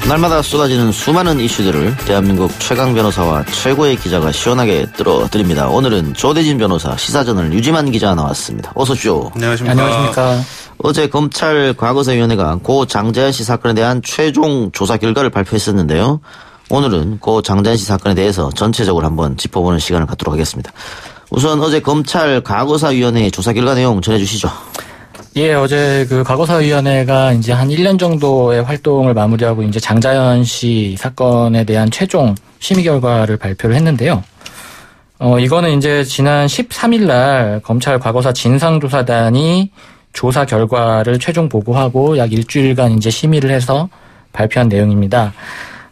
날마다 쏟아지는 수많은 이슈들을 대한민국 최강 변호사와 최고의 기자가 시원하게 들어드립니다. 오늘은 조대진 변호사, 시사저널 유지만 기자 나왔습니다. 어서 오십시오. 안녕하십니까. 어제 검찰 과거사위원회가 고 장자연 씨 사건에 대한 최종 조사 결과를 발표했었는데요. 오늘은 고 장자연 씨 사건에 대해서 전체적으로 한번 짚어보는 시간을 갖도록 하겠습니다. 우선 어제 검찰 과거사위원회의 조사 결과 내용 전해주시죠. 예, 어제 그 과거사위원회가 이제 한 1년 정도의 활동을 마무리하고 이제 장자연 씨 사건에 대한 최종 심의 결과를 발표를 했는데요. 이거는 이제 지난 13일 날 검찰 과거사 진상조사단이 조사 결과를 최종 보고하고 약 일주일간 이제 심의를 해서 발표한 내용입니다.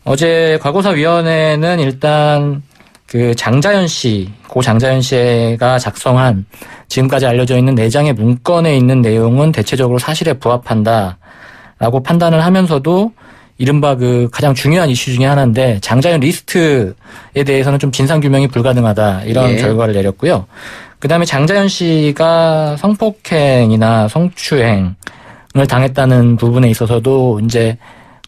어제 과거사위원회는 일단 그 장자연 씨, 고 장자연 씨가 작성한 지금까지 알려져 있는 4장의 문건에 있는 내용은 대체적으로 사실에 부합한다라고 판단을 하면서도 이른바 그 가장 중요한 이슈 중에 하나인데 장자연 리스트에 대해서는 좀 진상규명이 불가능하다 이런 결과를 내렸고요. 그다음에 장자연 씨가 성폭행이나 성추행을 당했다는 부분에 있어서도 이제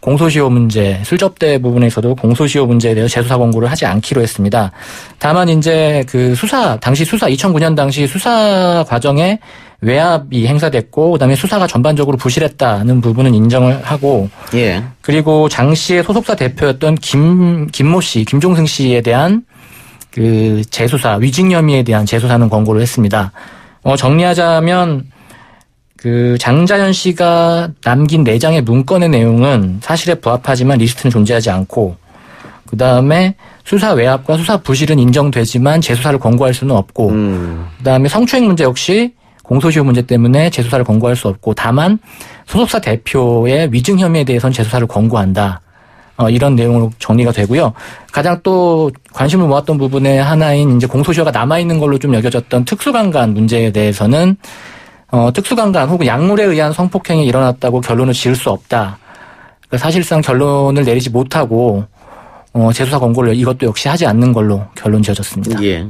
공소시효 문제, 술접대 부분에 있어도 공소시효 문제에 대해서 재수사 권고를 하지 않기로 했습니다. 다만 이제 그 당시 수사 2009년 당시 수사 과정에 외압이 행사됐고 그다음에 수사가 전반적으로 부실했다는 부분은 인정을 하고 그리고 장 씨의 소속사 대표였던 김모 씨, 김종승 씨에 대한 그 재수사, 위증 혐의에 대한 재수사는 권고를 했습니다. 정리하자면 그 장자연 씨가 남긴 4장의 문건의 내용은 사실에 부합하지만 리스트는 존재하지 않고 그다음에 수사 외압과 수사 부실은 인정되지만 재수사를 권고할 수는 없고 그다음에 성추행 문제 역시 공소시효 문제 때문에 재수사를 권고할 수 없고 다만 소속사 대표의 위증 혐의에 대해서는 재수사를 권고한다. 이런 내용으로 정리가 되고요. 가장 또 관심을 모았던 부분의 하나인 이제 공소시효가 남아있는 걸로 좀 여겨졌던 특수강간 문제에 대해서는 특수강간 혹은 약물에 의한 성폭행이 일어났다고 결론을 지을 수 없다. 그러니까 사실상 결론을 내리지 못하고 재수사 권고를 이것도 역시 하지 않는 걸로 결론 지어졌습니다. 예.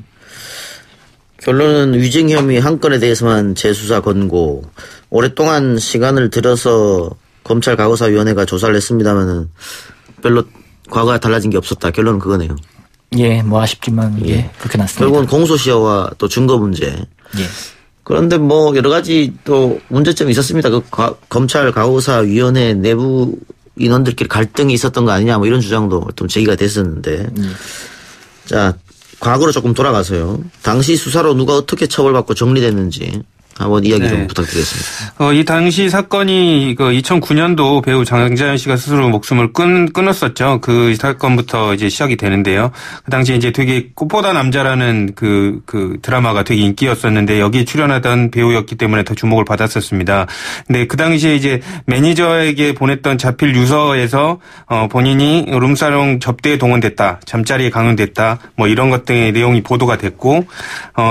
결론은 위증 혐의 한 건에 대해서만 재수사 권고. 오랫동안 시간을 들여서 검찰 과거사위원회가 조사를 했습니다만은 별로 과거와 달라진 게 없었다. 결론은 그거네요. 예, 뭐 아쉽지만 그렇게 났습니다. 결국은 공소시효와 또 증거 문제. 예. 그런데 뭐 여러 가지 또 문제점이 있었습니다. 그 검찰 과거사위원회 내부 인원들끼리 갈등이 있었던 거 아니냐 뭐 이런 주장도 좀 제기가 됐었는데 자 과거로 조금 돌아가서요. 당시 수사로 누가 어떻게 처벌받고 정리됐는지 한번 이야기 좀 부탁드리겠습니다. 이 당시 사건이 2009년도 배우 장자연 씨가 스스로 목숨을 끊었었죠. 그 사건부터 이제 시작이 되는데요. 그 당시에 이제 되게 꽃보다 남자라는 그 드라마가 되게 인기였었는데 여기에 출연하던 배우였기 때문에 더 주목을 받았었습니다. 근데 그 당시에 이제 매니저에게 보냈던 자필 유서에서 본인이 룸사롱 접대에 동원됐다, 잠자리에 강요됐다, 뭐 이런 것 등의 내용이 보도가 됐고,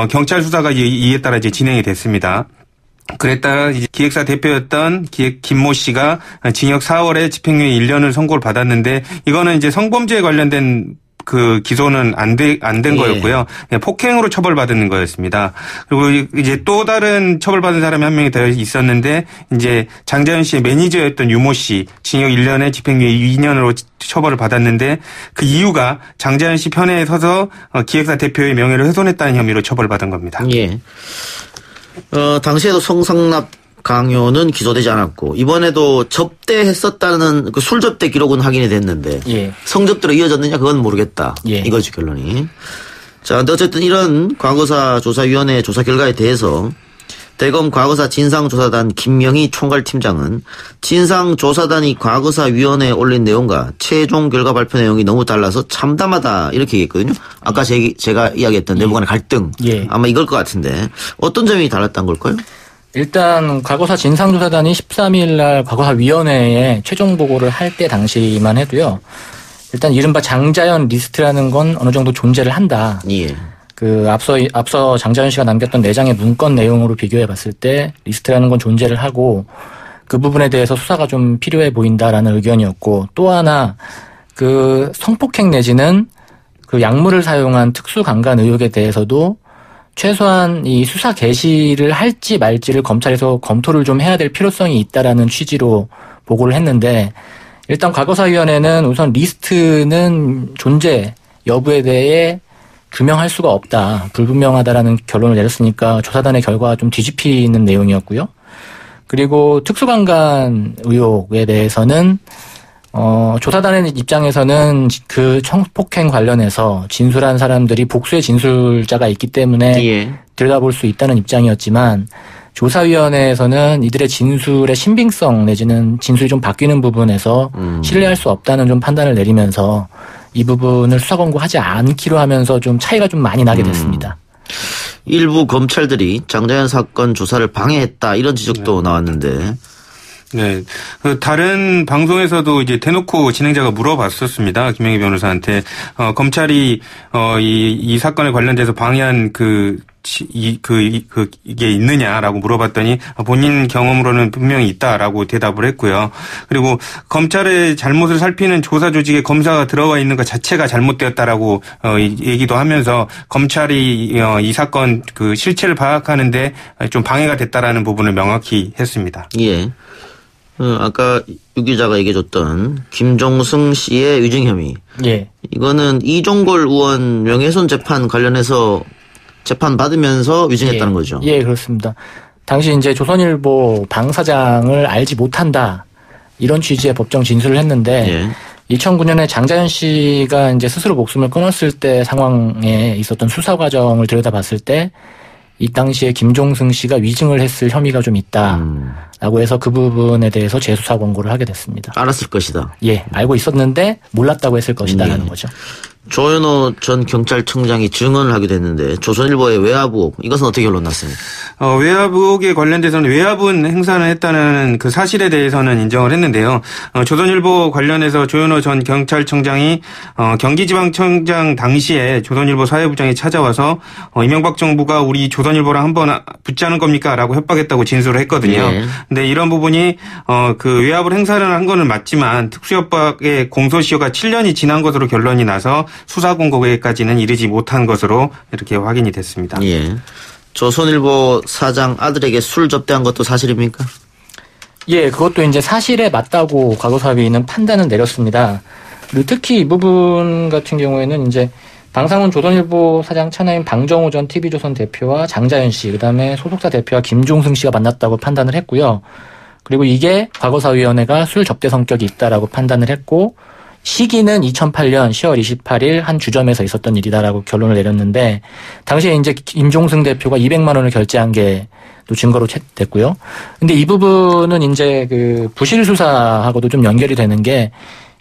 경찰 수사가 이에 따라 이제 진행이 됐습니다. 그랬다가 이제 기획사 대표였던 김모 씨가 징역 4월에 집행유예 1년을 선고를 받았는데 이거는 이제 성범죄에 관련된 그 기소는 안 된 거였고요. 그냥 폭행으로 처벌받은 거였습니다. 그리고 이제 또 다른 처벌받은 사람이 한 명이 더 있었는데 이제 장자연 씨의 매니저였던 유모 씨 징역 1년에 집행유예 2년으로 처벌을 받았는데 그 이유가 장자연 씨 편에 서서 기획사 대표의 명예를 훼손했다는 혐의로 처벌받은 겁니다. 예. 당시에도 성상납 강요는 기소되지 않았고 이번에도 접대했었다는 그 술접대 기록은 확인이 됐는데 성접대로 이어졌느냐 그건 모르겠다. 이거지 결론이. 자, 근데 어쨌든 이런 과거사 조사위원회 조사 결과에 대해서 대검 과거사 진상조사단 김명희 총괄팀장은 진상조사단이 과거사위원회에 올린 내용과 최종 결과 발표 내용이 너무 달라서 참담하다 이렇게 얘기했거든요. 아까 제가 이야기했던 내부 간의 갈등 아마 이걸 것 같은데 어떤 점이 달랐던 걸까요? 일단 과거사 진상조사단이 13일 날 과거사위원회에 최종 보고를 할 때 당시만 해도요. 일단 이른바 장자연 리스트라는 건 어느 정도 존재를 한다. 그 앞서 장자연 씨가 남겼던 4장의 문건 내용으로 비교해 봤을 때 리스트라는 건 존재를 하고 그 부분에 대해서 수사가 좀 필요해 보인다라는 의견이었고 또 하나 그 성폭행 내지는 그 약물을 사용한 특수강간 의혹에 대해서도 최소한 이 수사 개시를 할지 말지를 검찰에서 검토를 좀 해야 될 필요성이 있다라는 취지로 보고를 했는데 일단 과거사위원회는 우선 리스트는 존재 여부에 대해 규명할 수가 없다. 불분명하다라는 결론을 내렸으니까 조사단의 결과가 좀 뒤집히는 내용이었고요. 그리고 특수강간 의혹에 대해서는 조사단의 입장에서는 그 성폭행 관련해서 진술한 사람들이 복수의 진술자가 있기 때문에 예. 들여다볼 수 있다는 입장이었지만 조사위원회에서는 이들의 진술의 신빙성 내지는 진술이 좀 바뀌는 부분에서 신뢰할 수 없다는 좀 판단을 내리면서 이 부분을 수사 권고하지 않기로 하면서 좀 차이가 좀 많이 나게 됐습니다. 일부 검찰들이 장자연 사건 조사를 방해했다 이런 지적도 나왔는데. 네. 다른 방송에서도 이제 대놓고 진행자가 물어봤었습니다. 김영희 변호사한테. 검찰이, 이 사건에 관련돼서 방해한 이게 있느냐라고 물어봤더니 본인 경험으로는 분명히 있다라고 대답을 했고요. 그리고 검찰의 잘못을 살피는 조사 조직에 검사가 들어와 있는 것 자체가 잘못되었다라고 얘기도 하면서 검찰이 이 사건 그 실체를 파악하는데 좀 방해가 됐다라는 부분을 명확히 했습니다. 예. 아까 유 기자가 얘기해줬던 김종승 씨의 위증 혐의. 예. 이거는 이종걸 의원 명예훼손 재판 관련해서 재판 받으면서 위증했다는 거죠. 예, 그렇습니다. 당시 이제 조선일보 방사장을 알지 못한다 이런 취지의 법정 진술을 했는데 2009년에 장자연 씨가 이제 스스로 목숨을 끊었을 때 상황에 있었던 수사 과정을 들여다봤을 때 이 당시에 김종승 씨가 위증을 했을 혐의가 좀 있다라고 해서 그 부분에 대해서 재수사 권고를 하게 됐습니다. 알았을 것이다. 예, 알고 있었는데 몰랐다고 했을 것이다라는 거죠. 조현호 전 경찰청장이 증언을 하게 됐는데 조선일보의 외압 의혹 이것은 어떻게 결론 났습니까? 외압 의혹에 관련돼서는 외압은 행사를 했다는 그 사실에 대해서는 인정을 했는데요. 조선일보 관련해서 조현호 전 경찰청장이 경기지방청장 당시에 조선일보 사회부장이 찾아와서 이명박 정부가 우리 조선일보랑 한번 붙자는 겁니까? 라고 협박했다고 진술을 했거든요. 근데 이런 부분이 그 외압을 행사를 한 거는 맞지만 특수협박의 공소시효가 7년이 지난 것으로 결론이 나서 수사 공고에까지는 이르지 못한 것으로 이렇게 확인이 됐습니다. 예. 조선일보 사장 아들에게 술 접대한 것도 사실입니까? 예, 그것도 이제 사실에 맞다고 과거사위는 판단을 내렸습니다. 그리고 특히 이 부분 같은 경우에는 이제 방상훈 조선일보 사장 차남인 방정호 전 TV조선 대표와 장자연 씨, 그다음에 소속사 대표와 김종승 씨가 만났다고 판단을 했고요. 그리고 이게 과거사위원회가 술 접대 성격이 있다라고 판단을 했고 시기는 2008년 10월 28일 한 주점에서 있었던 일이다라고 결론을 내렸는데 당시에 이제 김종승 대표가 200만 원을 결제한 게 또 증거로 됐고요. 근데 이 부분은 이제 그 부실 수사하고도 좀 연결이 되는 게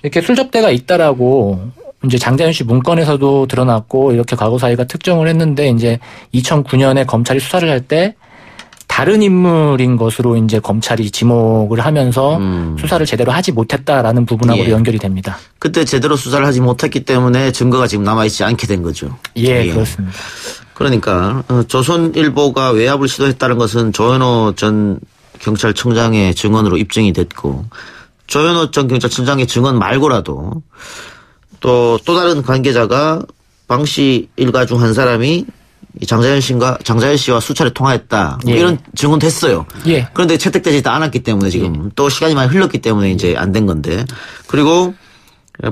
이렇게 술 접대가 있다라고 이제 장자연 씨 문건에서도 드러났고 이렇게 과거사위가 특정을 했는데 이제 2009년에 검찰이 수사를 할 때 다른 인물인 것으로 이제 검찰이 지목을 하면서 수사를 제대로 하지 못했다라는 부분하고도 연결이 됩니다. 그때 제대로 수사를 하지 못했기 때문에 증거가 지금 남아있지 않게 된 거죠. 예. 그렇습니다. 그러니까 조선일보가 외압을 시도했다는 것은 조현호 전 경찰청장의 증언으로 입증이 됐고 조현호 전 경찰청장의 증언 말고라도 또 다른 관계자가 방 씨 일가 중 한 사람이 장자연 씨와 수차례 통화했다. 이런 증언도 했어요. 그런데 채택되지 않았기 때문에 지금 또 시간이 많이 흘렀기 때문에 이제 안 된 건데. 그리고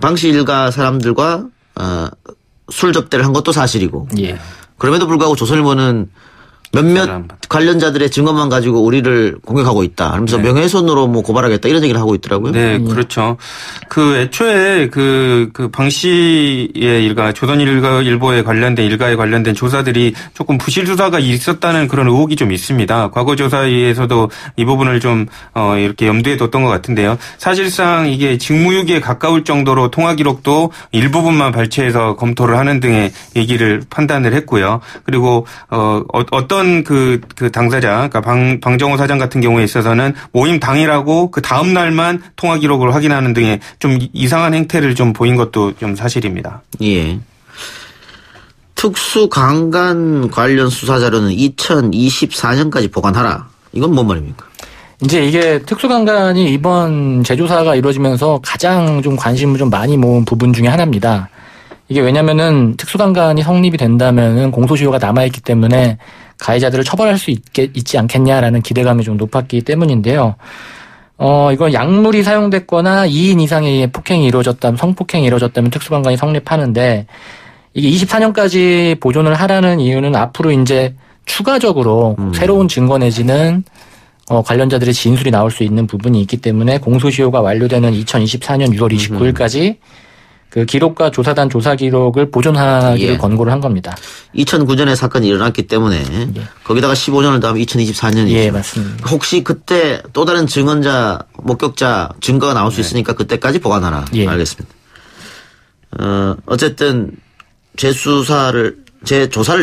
방 씨 일가 사람들과 술 접대를 한 것도 사실이고. 그럼에도 불구하고 조선일보는 몇몇 관련자들의 증언만 가지고 우리를 공격하고 있다. 하면서 명예훼손으로 뭐 고발하겠다 이런 얘기를 하고 있더라고요. 네, 그렇죠. 그 애초에 그 방 씨의 일가 조선일보에 관련된 일가에 관련된 조사들이 조금 부실 수사가 있었다는 그런 의혹이 좀 있습니다. 과거 조사에서도 이 부분을 좀 이렇게 염두에 뒀던 것 같은데요. 사실상 이게 직무유기에 가까울 정도로 통화 기록도 일부분만 발췌해서 검토를 하는 등의 얘기를 판단을 했고요. 그리고 어떤 그 당사자, 그러니까 방정호 사장 같은 경우에 있어서는 모임 당일하고 그 다음 날만 통화 기록을 확인하는 등의 좀 이상한 행태를 좀 보인 것도 좀 사실입니다. 예. 특수강간 관련 수사 자료는 2024년까지 보관하라. 이건 뭔 말입니까? 이제 이게 특수강간이 이번 재조사가 이루어지면서 가장 좀 관심을 좀 많이 모은 부분 중에 하나입니다. 이게 왜냐면은 특수강간이 성립이 된다면은 공소시효가 남아있기 때문에 가해자들을 처벌할 수 있지 않겠냐라는 기대감이 좀 높았기 때문인데요. 이건 약물이 사용됐거나 2인 이상의 폭행이 이루어졌다면, 성폭행이 이루어졌다면 특수강간이 성립하는데, 이게 24년까지 보존을 하라는 이유는 앞으로 이제 추가적으로 새로운 증거 내지는 관련자들의 진술이 나올 수 있는 부분이 있기 때문에 공소시효가 완료되는 2024년 6월 29일까지 그 기록과 조사단 조사 기록을 보존하기를 권고를 한 겁니다. 2009년에 사건이 일어났기 때문에 거기다가 15년을 더하면 2024년이죠. 예, 맞습니다. 혹시 그때 또 다른 증언자, 목격자 증거가 나올 수 있으니까 그때까지 보관하라. 알겠습니다. 어쨌든 재조사를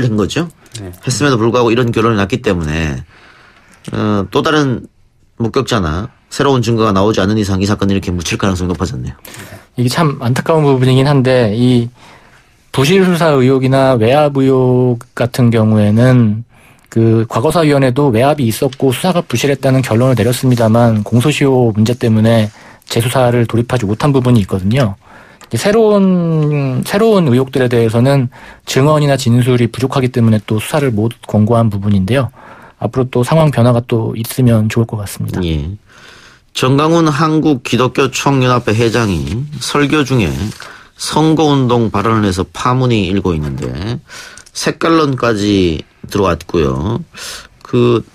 한 거죠. 했음에도 불구하고 이런 결론이 났기 때문에 또 다른 목격자나 새로운 증거가 나오지 않는 이상 이 사건을 이렇게 묻힐 가능성이 높아졌네요. 이게 참 안타까운 부분이긴 한데 이 부실수사 의혹이나 외압 의혹 같은 경우에는 그 과거사위원회도 외압이 있었고 수사가 부실했다는 결론을 내렸습니다만 공소시효 문제 때문에 재수사를 돌입하지 못한 부분이 있거든요. 새로운 의혹들에 대해서는 증언이나 진술이 부족하기 때문에 또 수사를 못 권고한 부분인데요. 앞으로 또 상황 변화가 또 있으면 좋을 것 같습니다. 예. 정강훈 한국기독교총연합회 회장이 설교 중에 선거운동 발언을 해서 파문이 일고 있는데 색깔론까지 들어왔고요.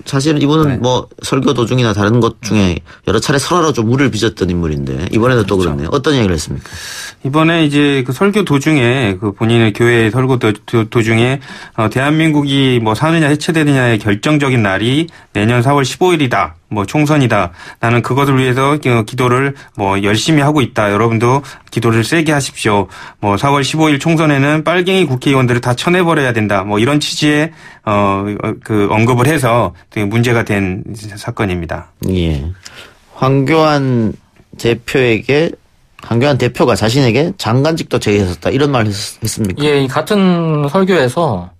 사실은 이분은 뭐 설교 도중이나 다른 것 중에 여러 차례 설화로 좀 물을 빚었던 인물인데 이번에도 또 그렇네요. 어떤 이야기를 했습니까? 이번에 이제 그 설교 도중에 그 본인의 교회 설교 도중에 대한민국이 뭐 사느냐 해체되느냐의 결정적인 날이 내년 4월 15일이다. 뭐 총선이다. 나는 그것을 위해서 기도를 뭐 열심히 하고 있다. 여러분도 기도를 세게 하십시오. 뭐 4월 15일 총선에는 빨갱이 국회의원들을 다 쳐내버려야 된다. 뭐 이런 취지의 그 언급을 해서 되게 문제가 된 사건입니다. 예. 황교안 대표가 자신에게 장관직도 제의했었다. 이런 말 했습니까? 예, 같은 설교에서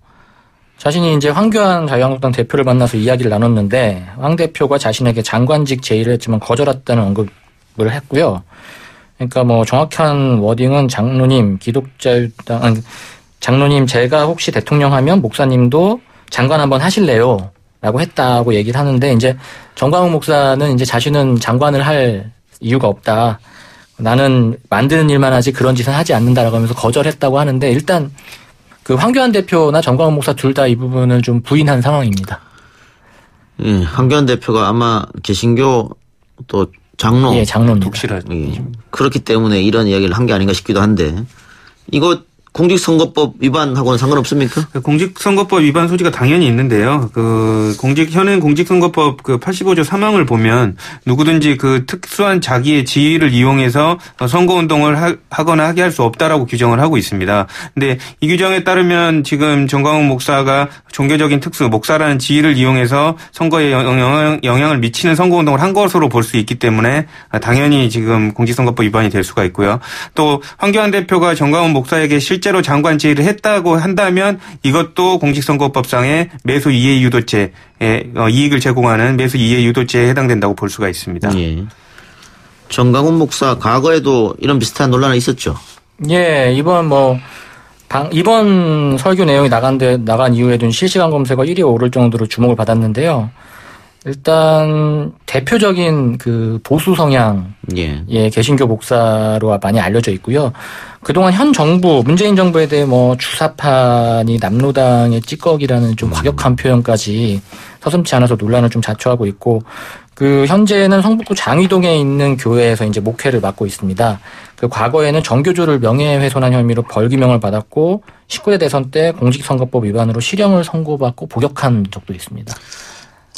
자신이 이제 황교안 자유한국당 대표를 만나서 이야기를 나눴는데 황 대표가 자신에게 장관직 제의를 했지만 거절했다는 언급을 했고요. 그러니까 뭐 정확한 워딩은 장로님 제가 혹시 대통령 하면 목사님도 장관 한번 하실래요? 라고 했다고 얘기를 하는데 이제 정광훈 목사는 이제 자신은 장관을 할 이유가 없다. 나는 만드는 일만 하지 그런 짓은 하지 않는다라고 하면서 거절했다고 하는데 일단 그 황교안 대표나 정광훈 목사 둘 다 이 부분을 좀 부인한 상황입니다. 예, 황교안 대표가 아마 개신교 또 장로. 예, 장로입니다. 독실하죠. 예, 그렇기 때문에 이런 이야기를 한 게 아닌가 싶기도 한데 이거 공직선거법 위반하고는 상관없습니까? 공직선거법 위반 소지가 당연히 있는데요. 현행 공직선거법 85조 3항을 보면 누구든지 그 특수한 자기의 지위를 이용해서 선거운동을 하거나 하게 할 수 없다라고 규정을 하고 있습니다. 근데 이 규정에 따르면 지금 정광훈 목사가 종교적인 목사라는 지위를 이용해서 선거에 영향을 미치는 선거운동을 한 것으로 볼 수 있기 때문에 당연히 지금 공직선거법 위반이 될 수가 있고요. 또 황교안 대표가 정광훈 목사에게 실제로 장관 지휘를 했다고 한다면 이것도 공직선거법상의 매수 이해 유도죄에 이익을 제공하는 매수 이해 유도죄에 해당된다고 볼 수가 있습니다. 예. 정강훈 목사 과거에도 이런 비슷한 논란이 있었죠. 예, 이번 설교 내용이 나간 이후에도 실시간 검색어 1위에 오를 정도로 주목을 받았는데요. 일단 대표적인 그 보수 성향 개신교 목사로 많이 알려져 있고요. 그동안 현 정부 문재인 정부에 대해 뭐 주사파니 남로당의 찌꺼기라는 좀 과격한 표현까지 서슴지 않아서 논란을 좀 자초하고 있고 그 현재는 성북구 장위동에 있는 교회에서 이제 목회를 맡고 있습니다. 그 과거에는 정교조를 명예훼손한 혐의로 벌기명을 받았고 19대 대선 때 공직선거법 위반으로 실형을 선고받고 복역한 적도 있습니다.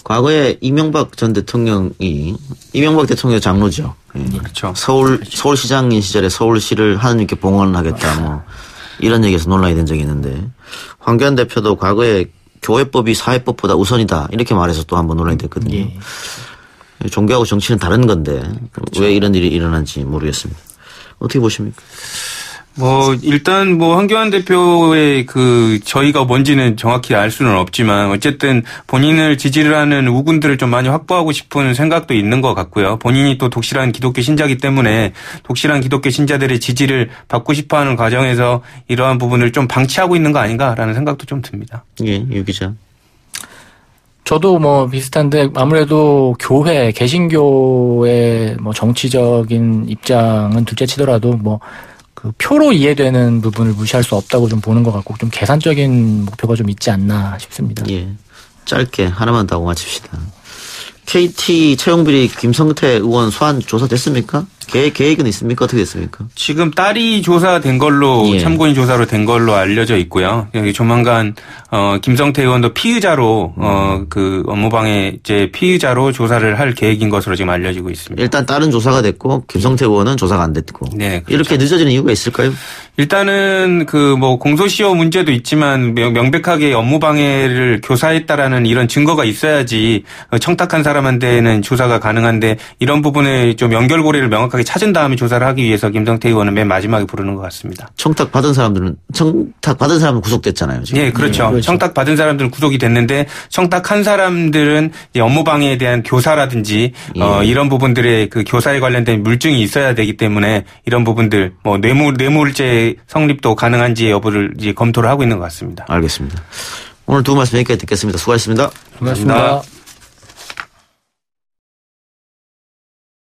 과거에 이명박 전 대통령이 이명박 대통령 장로죠. 예. 그렇죠. 서울시장인 시절에 서울시를 하느님께 봉헌하겠다 뭐 이런 얘기에서 논란이 된 적이 있는데 황교안 대표도 과거에 교회법이 사회법보다 우선이다 이렇게 말해서 또 한번 논란이 됐거든요. 예. 종교하고 정치는 다른 건데 그렇죠. 왜 이런 일이 일어난지 모르겠습니다. 어떻게 보십니까? 일단 황교안 대표의 저희가 뭔지는 정확히 알 수는 없지만 어쨌든 본인을 지지를 하는 우군들을 좀 많이 확보하고 싶은 생각도 있는 것 같고요. 본인이 또 독실한 기독교 신자이기 때문에 독실한 기독교 신자들의 지지를 받고 싶어 하는 과정에서 이러한 부분을 좀 방치하고 있는 거 아닌가라는 생각도 좀 듭니다. 예, 유 기자. 저도 뭐 비슷한데 아무래도 교회, 개신교의 뭐 정치적인 입장은 둘째 치더라도 뭐 그 표로 이해되는 부분을 무시할 수 없다고 좀 보는 것 같고 좀 계산적인 목표가 좀 있지 않나 싶습니다. 예. 짧게 하나만 더 하고 마칩시다. KT 채용비리 김성태 의원 소환 조사됐습니까? 계획은 있습니까? 어떻게 됐습니까? 지금 딸이 조사된 걸로 예. 참고인 조사로 된 걸로 알려져 있고요. 여기 조만간 김성태 의원도 피의자로 그 업무방해죄 피의자로 조사를 할 계획인 것으로 지금 알려지고 있습니다. 일단 딸은 조사가 됐고 김성태 의원은 조사가 안 됐고. 네, 그렇죠. 이렇게 늦어지는 이유가 있을까요? 일단은 그 뭐 공소시효 문제도 있지만 명백하게 업무방해를 교사했다라는 이런 증거가 있어야지 청탁한 사람한테는 조사가 가능한데 이런 부분에 좀 연결고리를 명확하게 찾은 다음에 조사를 하기 위해서 김성태 의원은 맨 마지막에 부르는 것 같습니다. 청탁 받은 사람은 구속됐잖아요. 지금. 예, 그렇죠. 네, 그렇죠. 청탁 받은 사람들은 구속이 됐는데 청탁한 사람들은 업무방해에 대한 교사라든지 이런 부분들의 그 교사에 관련된 물증이 있어야 되기 때문에 이런 부분들 뭐 뇌물죄 성립도 가능한지 여부를 이제 검토를 하고 있는 것 같습니다. 알겠습니다. 오늘 두 말씀 여기까지 듣겠습니다. 수고하셨습니다. 고맙습니다.